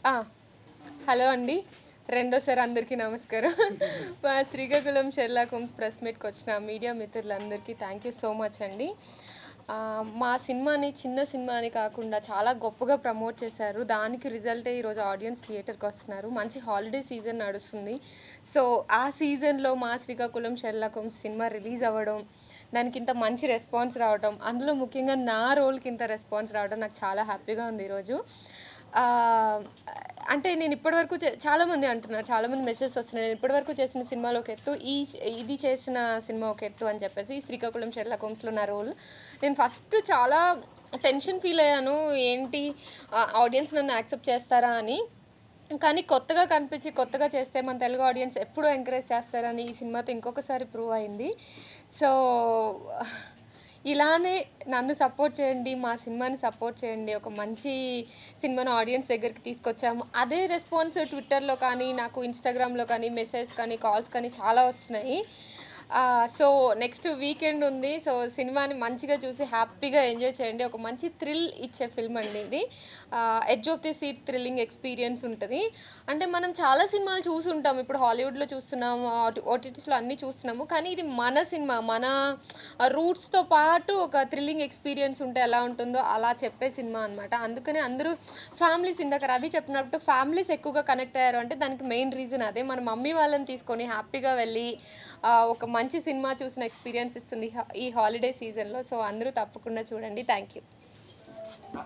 ఆ, హలో అండి. రెండోసారి అందరికీ నమస్కారం. మా శ్రీకాకుళం షెర్లాక్ హోమ్స్ ప్రెస్ మీట్కి వచ్చిన మీడియా మిత్రులందరికీ థ్యాంక్ యూ సో మచ్ అండి. మా సినిమాని చిన్న సినిమా అని కాకుండా చాలా గొప్పగా ప్రమోట్ చేశారు. దానికి రిజల్టే ఈరోజు ఆడియన్స్ థియేటర్కి వస్తున్నారు. మంచి హాలిడే సీజన్ నడుస్తుంది. సో ఆ సీజన్లో మా Srikakulam Sherlock Holmes cinema release అవ్వడం, దానికి ఇంత మంచి రెస్పాన్స్ రావడం, అందులో ముఖ్యంగా నా రోల్కి ఇంత రెస్పాన్స్ రావడం నాకు చాలా హ్యాపీగా ఉంది ఈరోజు. అంటే నేను ఇప్పటివరకు చాలామంది అంటున్నారు, చాలామంది మెసేజెస్ వస్తున్నాయి, నేను ఇప్పటివరకు చేసిన సినిమాలో ఒక ఎత్తు, ఇది చేసిన సినిమా ఒక ఎత్తు అని చెప్పేసి. శ్రీకాకుళం షెర్లాక్ హోమ్స్లో నా రోల్ నేను ఫస్ట్ చాలా టెన్షన్ ఫీల్ అయ్యాను, ఏంటి ఆడియన్స్ నన్ను యాక్సెప్ట్ చేస్తారా అని. కానీ కొత్తగా కనిపించి కొత్తగా చేస్తే మన తెలుగు ఆడియన్స్ ఎప్పుడూ ఎంకరేజ్ చేస్తారని ఈ సినిమాతో ఇంకొకసారి ప్రూవ్ అయింది. సో ఇలానే నన్ను సపోర్ట్ చేయండి, మా సినిమాని సపోర్ట్ చేయండి. ఒక మంచి సినిమాను ఆడియన్స్ దగ్గరికి తీసుకొచ్చాము. అదే రెస్పాన్స్ ట్విట్టర్లో కానీ, నాకు ఇన్స్టాగ్రామ్లో కానీ, మెసేజ్ కానీ, కాల్స్ కానీ చాలా వస్తున్నాయి. సో నెక్స్ట్ వీకెండ్ ఉంది. సో సినిమాని మంచిగా చూసి హ్యాపీగా ఎంజాయ్ చేయండి. ఒక మంచి థ్రిల్ ఇచ్చే ఫిల్మ్ అండి ఇది. Edge of the seat thrilling experience ఉంటుంది. అంటే మనం చాలా సినిమాలు చూసి ఉంటాము, ఇప్పుడు హాలీవుడ్లో చూస్తున్నాము, ఓటీటీస్లో అన్నీ చూస్తున్నాము. కానీ ఇది మన సినిమా, మన రూట్స్తో పాటు ఒక థ్రిల్లింగ్ ఎక్స్పీరియన్స్ ఉంటే ఎలా ఉంటుందో అలా చెప్పే సినిమా అనమాట. అందుకని అందరూ ఫ్యామిలీస్, ఇందాక రవి చెప్పినట్టు ఫ్యామిలీస్ ఎక్కువగా కనెక్ట్ అయ్యారు అంటే దానికి మెయిన్ రీజన్ అదే. మన మమ్మీ వాళ్ళని తీసుకొని హ్యాపీగా వెళ్ళి ఒక మంచి సినిమా చూసిన ఎక్స్పీరియన్స్ ఇస్తుంది ఈ హాలిడే సీజన్లో. సో అందరూ తప్పకుండా చూడండి. Thank you.